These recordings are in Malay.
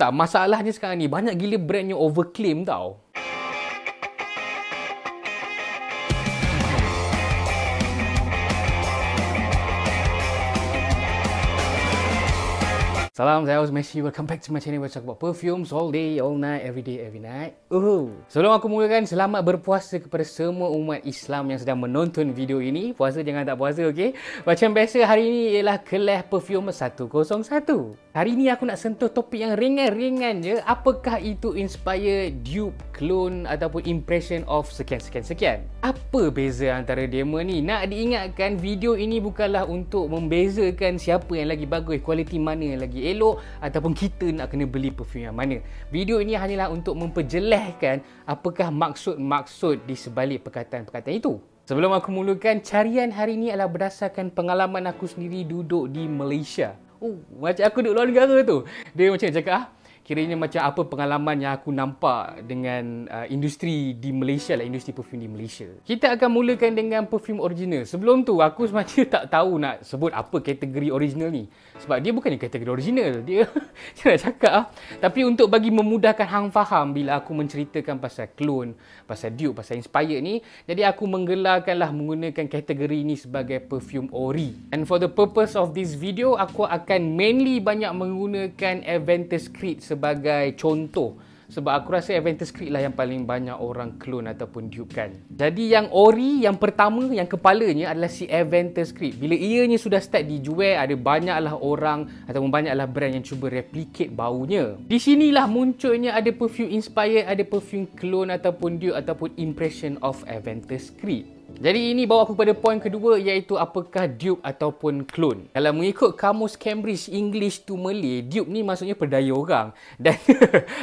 Tak, masalahnya sekarang ni banyak gila brand yang overclaim tau. Salam, saya Messi. Welcome back to my channel where I talk about perfumes all day, all night, every day, every night. Sebelum aku mulakan, selamat berpuasa kepada semua umat Islam yang sedang menonton video ini. Puasa jangan tak puasa, okey? Macam biasa, hari ini ialah kelas perfume 101. Hari ini aku nak sentuh topik yang ringan-ringan je. Apakah itu inspired, dupe, clone ataupun impression of sekian-sekian-sekian? Apa beza antara demo ni? Nak diingatkan, video ini bukanlah untuk membezakan siapa yang lagi bagus, kualiti mana yang lagi elok ataupun kita nak kena beli perfume yang mana. Video ini hanyalah untuk memperjelaskan apakah maksud-maksud di sebalik perkataan-perkataan itu. Sebelum aku mulakan, carian hari ini adalah berdasarkan pengalaman aku sendiri duduk di Malaysia. Macam aku duduk luar negara tu. Dia macam cakap, kiranya macam apa pengalaman yang aku nampak dengan industri di Malaysia lah, industri perfume di Malaysia. Kita akan mulakan dengan perfume original. Sebelum tu, aku sebenarnya tak tahu nak sebut apa kategori original ni. Sebab dia bukannya kategori original. Dia nak cakap. Tapi untuk bagi memudahkan hang faham bila aku menceritakan pasal clone, pasal dupe, pasal inspired ni, jadi aku menggelarkanlah menggunakan kategori ini sebagai perfume ori. And for the purpose of this video, aku akan mainly banyak menggunakan Aventus Creed sebagai contoh. Sebab aku rasa Aventus Creed lah yang paling banyak orang clone ataupun dupe kan. Jadi yang ori, yang pertama, yang kepalanya adalah si Aventus Creed. Bila ianya sudah start dijual, ada banyaklah orang ataupun banyaklah brand yang cuba replicate baunya. Di sinilah munculnya ada perfume inspired, ada perfume clone ataupun dupe ataupun impression of Aventus Creed. Jadi ini bawa aku pada poin kedua, iaitu apakah dupe ataupun clone. Kalau mengikut kamus Cambridge English to Malay, dupe ni maksudnya perdaya orang. Dan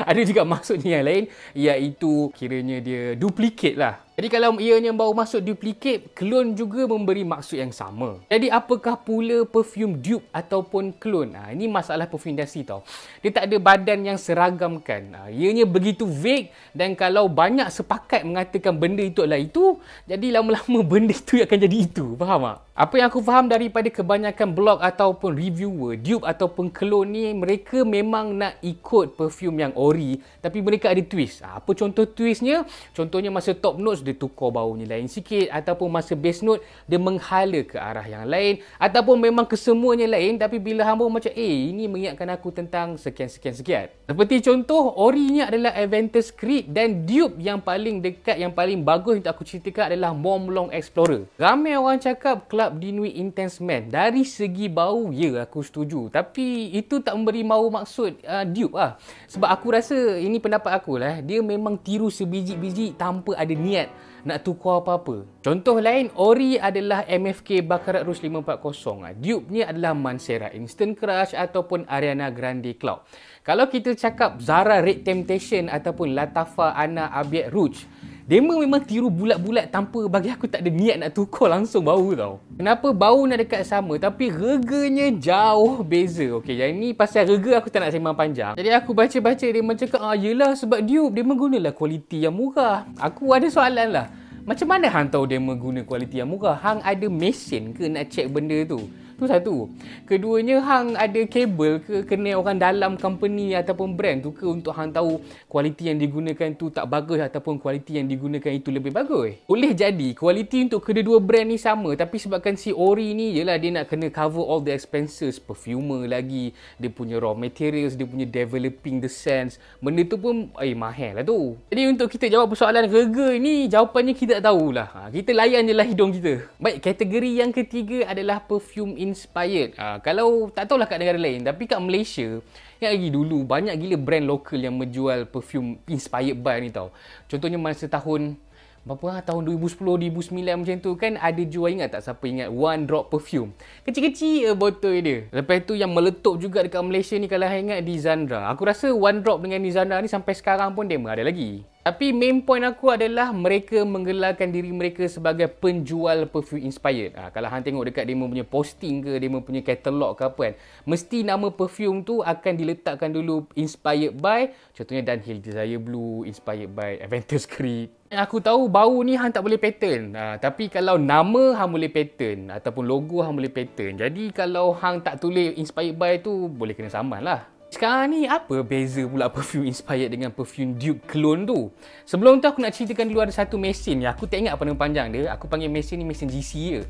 ada juga maksudnya yang lain, iaitu kiranya dia duplicate lah. Jadi kalau ianya baru masuk duplicate, clone juga memberi maksud yang sama. Jadi apakah pula perfume dupe ataupun clone? Ini masalah perfume industri tau. Dia tak ada badan yang seragamkan. Ianya begitu vague, dan kalau banyak sepakat mengatakan benda itu adalah itu, jadi lama-lama benda itu akan jadi itu. Faham tak? Apa yang aku faham daripada kebanyakan blog ataupun reviewer, dupe ataupun clone ni, mereka memang nak ikut perfume yang ori, tapi mereka ada twist. Apa contoh twistnya? Contohnya masa top notes dia tukar baunya lain sikit, ataupun masa base note dia menghala ke arah yang lain, ataupun memang kesemuanya lain, tapi bila hamba macam ini mengingatkan aku tentang sekian-sekian-sekian. Seperti contoh, orinya adalah Aventus Creed, dan dupe yang paling dekat, yang paling bagus untuk aku ceritakan adalah Montblanc Explorer. Ramai orang cakap Club de Nuit Intense Man. Dari segi bau, ya aku setuju, tapi itu tak memberi mahu maksud dupe lah. Sebab aku rasa, ini pendapat aku lah, dia memang tiru sebiji-biji tanpa ada niat nak tukar apa-apa. Contoh lain, ori adalah MFK Baccarat Rouge 540. Dupe-nya adalah Mancera Instant Crush ataupun Ariana Grande Cloud. Kalau kita cakap Zara Red Temptation ataupun Latafa Anna Abiat Rouge, dia memang tiru bulat-bulat tanpa, bagi aku tak ada niat nak tukar langsung bau tau. Kenapa bau nak dekat sama tapi reganya jauh beza. Okey, jadi ni pasal rega aku tak nak sembang panjang. Jadi aku baca-baca dia macam cakap, yelah sebab dupe dia menggunakan kualiti yang murah. Aku ada soalan lah. Macam mana hang tahu dia menggunakan kualiti yang murah? Hang ada mesin ke nak check benda tu? Tu satu. Keduanya, hang ada kabel ke, kena orang dalam company ataupun brand tu ke untuk hang tahu kualiti yang digunakan tu tak bagus ataupun kualiti yang digunakan itu lebih bagus? Boleh jadi kualiti untuk kedua-dua brand ni sama, tapi sebabkan si ori ni jelah dia nak kena cover all the expenses, perfumer lagi, dia punya raw materials, dia punya developing the scents, benda tu pun mahal lah tu. Jadi untuk kita jawab persoalan rega ni, jawapannya kita tak tahulah. Kita layan je lah hidung kita. Baik, kategori yang ketiga adalah perfume inspired. Kalau tak tahulah kat negara lain, tapi kat Malaysia yang lagi dulu banyak gila brand lokal yang menjual perfume inspired by ni tau. Contohnya masa tahun berapa, tahun 2010, 2009 macam tu kan, ada jual, ingat tak siapa ingat One Drop Perfume? Kecil-kecil botol dia. Lepas tu yang meletup juga dekat Malaysia ni, kalau ingat, di Zandra. Aku rasa One Drop dengan di Zandra ni sampai sekarang pun demo ada lagi. Tapi main point aku adalah mereka menggelarkan diri mereka sebagai penjual perfume inspired. Kalau hang tengok dekat demo punya posting ke, demo punya katalog ke apa kan, mesti nama perfume tu akan diletakkan dulu inspired by, contohnya Dunhill Desire Blue, inspired by Aventus Creed. Aku tahu bau ni hang tak boleh pattern, tapi kalau nama hang boleh pattern ataupun logo hang boleh pattern. Jadi kalau hang tak tulis inspired by tu, boleh kena saman lah. Sekarang ni apa beza pula perfume inspired dengan perfume dupe clone tu? Sebelum tu aku nak ceritakan dulu ada satu mesin yang aku tak ingat apa nama panjang dia. Aku panggil mesin ni mesin GC je.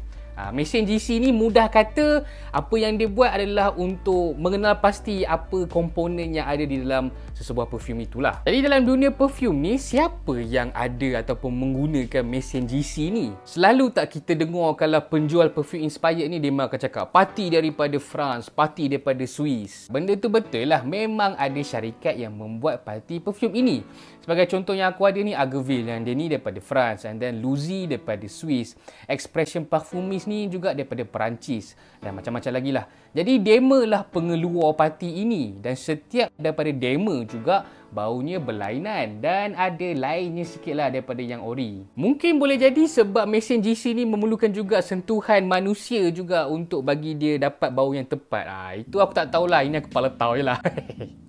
Mesin GC ni mudah kata apa yang dia buat adalah untuk mengenal pasti apa komponen yang ada di dalam sesebuah perfume itulah. Jadi dalam dunia perfume ni, siapa yang ada ataupun menggunakan mesin GC ni? Selalu tak kita dengar kalau penjual perfume inspired ni dia akan cakap parti daripada France, parti daripada Swiss. Benda tu betul lah, memang ada syarikat yang membuat parti perfume ini. Sebagai contoh yang aku ada ni Agaville, yang dia ni daripada France, and then Luzi daripada Swiss, Expression Parfumis ni juga daripada Perancis, dan macam-macam lagi lah. Jadi Dema lah pengeluar parti ini, dan setiap daripada Dema juga baunya berlainan dan ada lainnya sikit lah daripada yang ori. Mungkin boleh jadi sebab mesin GC ni memerlukan juga sentuhan manusia juga untuk bagi dia dapat bau yang tepat. Itu aku tak tahulah, ini aku kepala tahu je lah.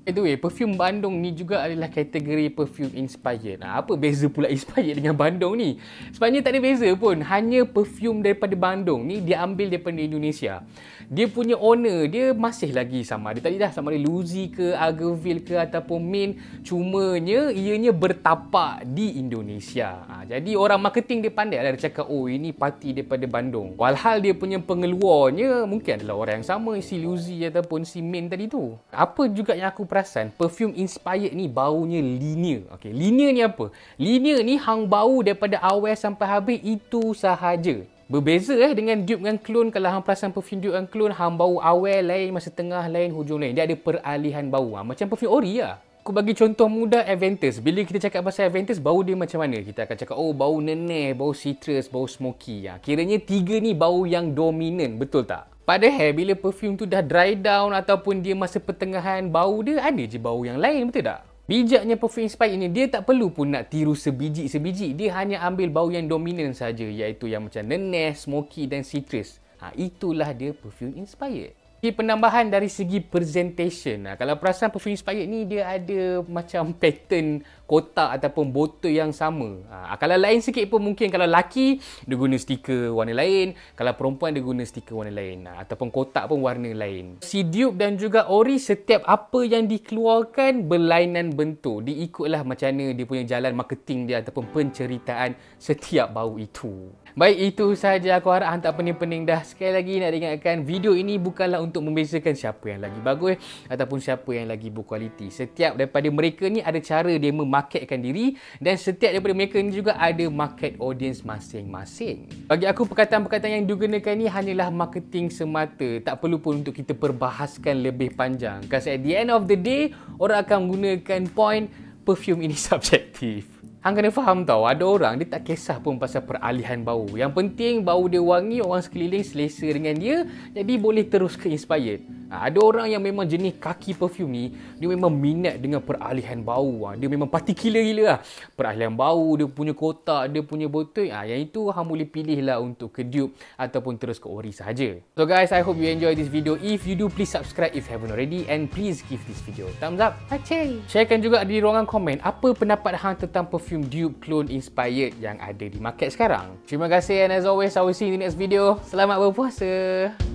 Anyway, perfume Bandung ni juga adalah kategori perfume inspired. Apa beza pula inspired dengan Bandung ni? Sebenarnya tak ada beza pun, hanya perfume daripada Bandung ni dia ambil daripada Indonesia. Dia punya owner dia masih lagi sama. Dia tadi dah sama ada Luzi ke, Agaville ke ataupun Min. Cumanya ianya bertapak di Indonesia. Jadi orang marketing dia pandai lah, dia cakap oh ini parti daripada Bandung. Walhal dia punya pengeluarnya mungkin adalah orang yang sama, si Luzi ataupun si Min tadi tu. Apa juga yang aku perasan, perfume inspired ni baunya linear. Okay, linear ni apa? Linear ni hang bau daripada awal sampai habis itu sahaja. Berbeza dengan dupe dengan clone. Kalau hang perasan perfume dupe dengan clone, hang bau awal lain, masa tengah lain, hujung lain. Dia ada peralihan bau. Macam perfume ori lah. Aku bagi contoh mudah Aventus. Bila kita cakap pasal Aventus, bau dia macam mana? Kita akan cakap, oh bau neneh, bau citrus, bau smoky. Kiranya tiga ni bau yang dominan, betul tak? Padahal bila perfume tu dah dry down ataupun dia masa pertengahan, bau dia ada je bau yang lain, betul tak? Bijaknya perfume inspired ni, dia tak perlu pun nak tiru sebiji-sebiji. Dia hanya ambil bau yang dominan saja, iaitu yang macam neneh, smoky dan citrus. Itulah dia perfume inspired. Penambahan dari segi presentation. Kalau perasan perfume inspired ni dia ada macam pattern kotak ataupun botol yang sama. Kalau lain sikit pun mungkin kalau lelaki dia guna stiker warna lain, kalau perempuan dia guna stiker warna lain, ataupun kotak pun warna lain. Si dupe dan juga ori, setiap apa yang dikeluarkan berlainan bentuk. Diikutlah macam mana dia punya jalan marketing dia ataupun penceritaan setiap bau itu. Baik, itu sahaja. Aku harap hang tak pening-pening dah. Sekali lagi nak ingatkan, video ini bukanlah untuk membezakan siapa yang lagi bagus ataupun siapa yang lagi berkualiti. Setiap daripada mereka ni ada cara dia memarketkan diri, dan setiap daripada mereka ni juga ada market audience masing-masing. Bagi aku, perkataan-perkataan yang digunakan ni hanyalah marketing semata. Tak perlu pun untuk kita perbahaskan lebih panjang. Because at the end of the day, orang akan menggunakan point perfume ini subjektif. Hang kena faham tau, ada orang dia tak kisah pun pasal peralihan bau. Yang penting bau dia wangi, orang sekeliling selesa dengan dia, jadi boleh terus ke inspired. Ada orang yang memang jenis kaki perfume ni, dia memang minat dengan peralihan bau. Dia memang particular gila lah. Peralihan bau, dia punya kotak, dia punya botol. Yang itu hang boleh pilih lah untuk ke dupe ataupun terus ke ori sahaja. So guys, I hope you enjoy this video. If you do, please subscribe if you haven't already, and please give this video thumbs up. Aceh. Sharekan juga di ruangan komen apa pendapat hang tentang perfume dupe clone inspired yang ada di market sekarang. Terima kasih, and as always I will see you in the next video. Selamat berpuasa.